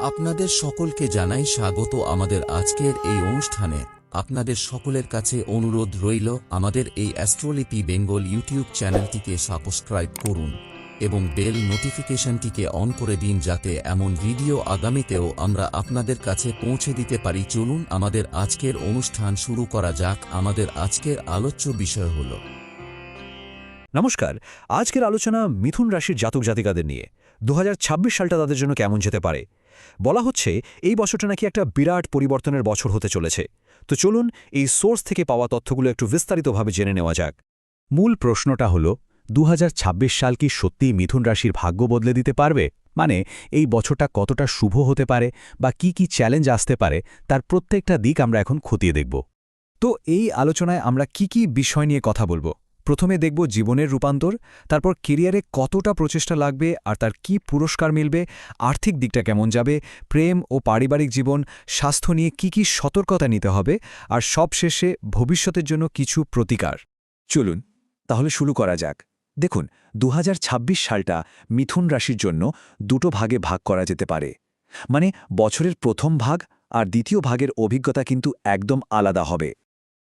আপনাদের সকলকে জানাই স্বাগত আমাদের আজকের এই অনুষ্ঠানে। আপনাদের সকলের কাছে অনুরোধ রইল আমাদের এই অ্যাস্ট্রোলিপি বেঙ্গল ইউটিউব চ্যানেলটিকে সাবস্ক্রাইব করুন এবং বেল নোটিফিকেশনটিকে অন করে দিন যাতে এমন ভিডিও আগামীতেও আমরা আপনাদের কাছে পৌঁছে দিতে পারি। চলুন আমাদের আজকের অনুষ্ঠান শুরু করা যাক। আমাদের আজকের আলোচ্য বিষয় হল। নমস্কার, আজকের আলোচনা মিথুন রাশির জাতক জাতিকাদের নিয়ে। 2026 সালটা তাদের জন্য কেমন যেতে পারে। বলা হচ্ছে এই বছরটা নাকি একটা বিরাট পরিবর্তনের বছর হতে চলেছে। তো চলুন এই সোর্স থেকে পাওয়া তথ্যগুলো একটু বিস্তারিতভাবে জেনে নেওয়া যাক। মূল প্রশ্নটা হল 2026 সাল কি সত্যিই মিথুন রাশির ভাগ্য বদলে দিতে পারবে? মানে এই বছরটা কতটা শুভ হতে পারে বা কি কি চ্যালেঞ্জ আসতে পারে তার প্রত্যেকটা দিক আমরা এখন খতিয়ে দেখব। তো এই আলোচনায় আমরা কি কি বিষয় নিয়ে কথা বলবো। প্রথমে দেখব জীবনের রূপান্তর, তারপর কেরিয়ারে কতটা প্রচেষ্টা লাগবে আর তার কি পুরস্কার মিলবে, আর্থিক দিকটা কেমন যাবে, প্রেম ও পারিবারিক জীবন, স্বাস্থ্য নিয়ে কি কি সতর্কতা নিতে হবে, আর সবশেষে ভবিষ্যতের জন্য কিছু প্রতিকার। চলুন তাহলে শুরু করা যাক। দেখুন, 2026 সালটা মিথুন রাশির জন্য দুটো ভাগে ভাগ করা যেতে পারে। মানে বছরের প্রথম ভাগ আর দ্বিতীয় ভাগের অভিজ্ঞতা কিন্তু একদম আলাদা হবে।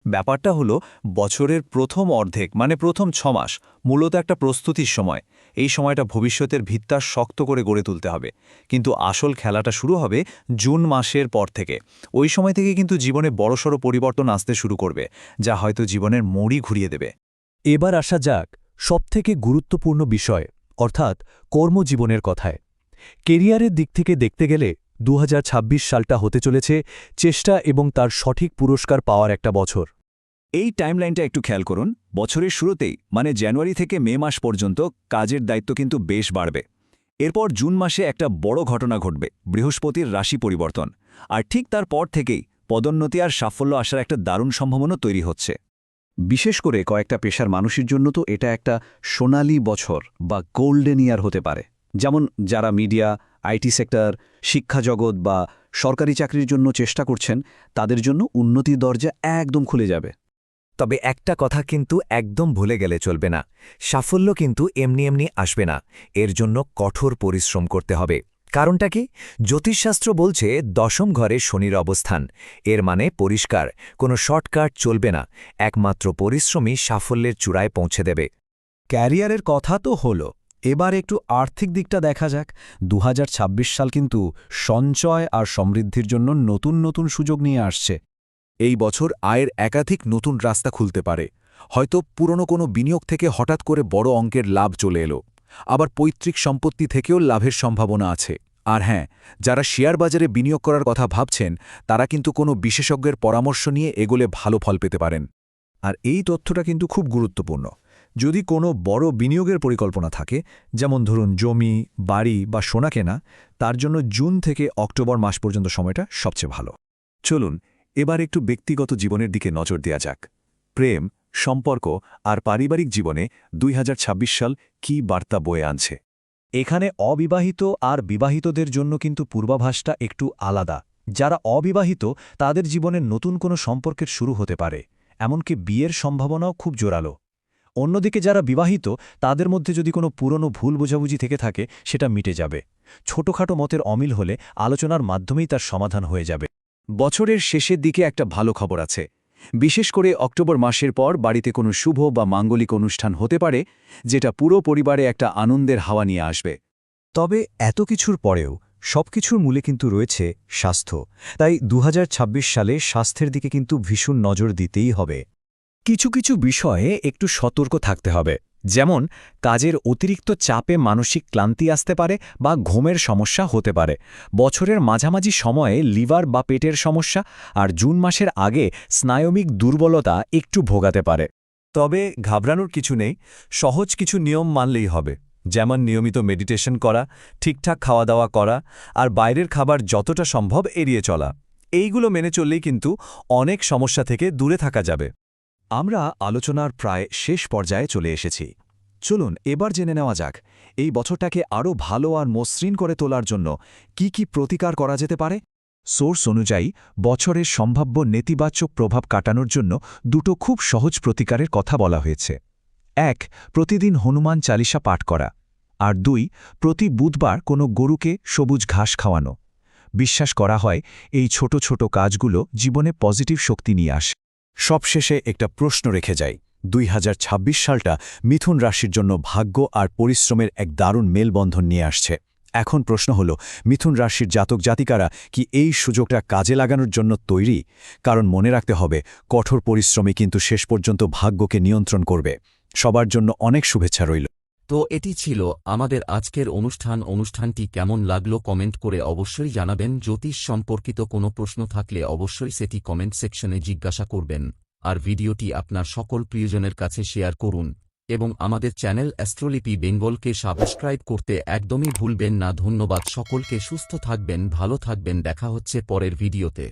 ব্যাপারটা হলো বছরের প্রথম অর্ধেক মানে প্রথম 6 মাস মূলত একটা প্রস্তুতির সময়। এই সময়টা ভবিষ্যতের ভিত্তা শক্ত করে গড়ে তুলতে হবে। কিন্তু আসল খেলাটা শুরু হবে জুন মাসের পর থেকে। ওই সময় থেকে কিন্তু জীবনে বড়সড় পরিবর্তন আসতে শুরু করবে, যা হয়তো জীবনের মোড়ই ঘুরিয়ে দেবে। এবার আসা যাক সবথেকে গুরুত্বপূর্ণ বিষয়, অর্থাৎ কর্মজীবনের কথায়। কেরিয়ারের দিক থেকে দেখতে গেলে 2026 সালটা হতে চলেছে চেষ্টা এবং তার সঠিক পুরস্কার পাওয়ার একটা বছর। এই টাইমলাইনটা একটু খেয়াল করুন। বছরের শুরুতেই মানে জানুয়ারি থেকে মে মাস পর্যন্ত কাজের দায়িত্ব কিন্তু বেশ বাড়বে। এরপর জুন মাসে একটা বড় ঘটনা ঘটবে, বৃহস্পতির রাশি পরিবর্তন। আর ঠিক তার পর থেকেই পদোন্নতি আর সাফল্য আসার একটা দারুণ সম্ভাবনা তৈরি হচ্ছে। বিশেষ করে কয়েকটা পেশার মানুষের জন্য তো এটা একটা সোনালী বছর বা গোল্ডেন ইয়ার হতে পারে। যেমন যারা মিডিয়া, আইটি সেক্টর, শিক্ষা জগৎ বা সরকারি চাকরির জন্য চেষ্টা করছেন, তাদের জন্য উন্নতির দরজা একদম খুলে যাবে। তবে একটা কথা কিন্তু একদম ভুলে গেলে চলবে না, সাফল্য কিন্তু এমনি এমনি আসবে না। এর জন্য কঠোর পরিশ্রম করতে হবে। কারণটা কি? জ্যোতিষশাস্ত্র বলছে দশম ঘরে শনির অবস্থান। এর মানে পরিষ্কার, কোনো শর্টকাট চলবে না। একমাত্র পরিশ্রমই সাফল্যের চূড়ায় পৌঁছে দেবে। ক্যারিয়ারের কথা তো হলো, এবার একটু আর্থিক দিকটা দেখা যাক। 2026 সাল কিন্তু সঞ্চয় আর সমৃদ্ধির জন্য নতুন নতুন সুযোগ নিয়ে আসছে। এই বছর আয়ের একাধিক নতুন রাস্তা খুলতে পারে। হয়তো পুরনো কোনো বিনিয়োগ থেকে হঠাৎ করে বড় অঙ্কের লাভ চলে এলো। আবার পৈতৃক সম্পত্তি থেকেও লাভের সম্ভাবনা আছে। আর হ্যাঁ, যারা শেয়ার বাজারে বিনিয়োগ করার কথা ভাবছেন, তারা কিন্তু কোনো বিশেষজ্ঞের পরামর্শ নিয়ে এগোলে ভালো ফল পেতে পারেন। আর এই তথ্যটা কিন্তু খুব গুরুত্বপূর্ণ। যদি কোনো বড় বিনিয়োগের পরিকল্পনা থাকে, যেমন ধরুন জমি, বাড়ি বা সোনা কেনা, তার জন্য জুন থেকে অক্টোবর মাস পর্যন্ত সময়টা সবচেয়ে ভালো। চলুন এবার একটু ব্যক্তিগত জীবনের দিকে নজর দেয়া যাক। প্রেম, সম্পর্ক আর পারিবারিক জীবনে 2026 সাল কী বার্তা বয়ে আনছে। এখানে অবিবাহিত আর বিবাহিতদের জন্য কিন্তু পূর্বাভাসটা একটু আলাদা। যারা অবিবাহিত তাদের জীবনে নতুন কোনো সম্পর্কের শুরু হতে পারে, এমনকি বিয়ের সম্ভাবনাও খুব জোরালো। অন্যদিকে যারা বিবাহিত, তাদের মধ্যে যদি কোনো পুরনো ভুল বোঝাবুঝি থেকে থাকে, সেটা মিটে যাবে। ছোটখাটো মতের অমিল হলে আলোচনার মাধ্যমেই তার সমাধান হয়ে যাবে। বছরের শেষের দিকে একটা ভালো খবর আছে। বিশেষ করে অক্টোবর মাসের পর বাড়িতে কোনো শুভ বা মাঙ্গলিক অনুষ্ঠান হতে পারে, যেটা পুরো পরিবারে একটা আনন্দের হাওয়া নিয়ে আসবে। তবে এত কিছুর পরেও সবকিছুর মূলে কিন্তু রয়েছে স্বাস্থ্য। তাই 2026 সালে স্বাস্থ্যের দিকে কিন্তু ভীষণ নজর দিতেই হবে। কিছু কিছু বিষয়ে একটু সতর্ক থাকতে হবে। যেমন কাজের অতিরিক্ত চাপে মানসিক ক্লান্তি আসতে পারে বা ঘুমের সমস্যা হতে পারে। বছরের মাঝামাঝি সময়ে লিভার বা পেটের সমস্যা আর জুন মাসের আগে স্নায়বিক দুর্বলতা একটু ভোগাতে পারে। তবে ঘাবড়ানোর কিছু নেই, সহজ কিছু নিয়ম মানলেই হবে। যেমন নিয়মিত মেডিটেশন করা, ঠিকঠাক খাওয়া দাওয়া করা আর বাইরের খাবার যতটা সম্ভব এড়িয়ে চলা। এইগুলো মেনে চললেই কিন্তু অনেক সমস্যা থেকে দূরে থাকা যাবে। আমরা আলোচনার প্রায় শেষ পর্যায়ে চলে এসেছি। চলুন এবার জেনে নেওয়া যাক এই বছরটাকে আরও ভালো আর মসৃণ করে তোলার জন্য কি কি প্রতিকার করা যেতে পারে। সোর্স অনুযায়ী বছরের সম্ভাব্য নেতিবাচক প্রভাব কাটানোর জন্য দুটো খুব সহজ প্রতিকারের কথা বলা হয়েছে। 1. প্রতিদিন হনুমান চালিসা পাঠ করা। আর 2. প্রতি বুধবার কোনো গরুকে সবুজ ঘাস খাওয়ানো। বিশ্বাস করা হয় এই ছোট ছোট কাজগুলো জীবনে পজিটিভ শক্তি নিয়ে আসে। সবশেষে একটা প্রশ্ন রেখে যাই। 2026 সালটা মিথুন রাশির জন্য ভাগ্য আর পরিশ্রমের এক দারুণ মেলবন্ধন নিয়ে আসছে। এখন প্রশ্ন হল, মিথুন রাশির জাতক জাতিকারা কি এই সুযোগটা কাজে লাগানোর জন্য তৈরি? কারণ মনে রাখতে হবে, কঠোর পরিশ্রমে কিন্তু শেষ পর্যন্ত ভাগ্যকে নিয়ন্ত্রণ করবে। সবার জন্য অনেক শুভেচ্ছা রইল। তো এটি ছিল আমাদের আজকের অনুষ্ঠানটি কেমন লাগলো কমেন্ট করে অবশ্যই জানাবেন। জ্যোতিষ সম্পর্কিত কোনো প্রশ্ন থাকলে অবশ্যই সেটি কমেন্ট সেকশনে জিজ্ঞাসা করবেন। আর ভিডিওটি আপনার সকল প্রিয়জনের কাছে শেয়ার করুন এবং আমাদের চ্যানেল অ্যাস্ট্রোলিপি বেঙ্গলকে সাবস্ক্রাইব করতে একদমই ভুলবেন না। ধন্যবাদ সকলকে। সুস্থ থাকবেন, ভালো থাকবেন। দেখা হচ্ছে পরের ভিডিওতে।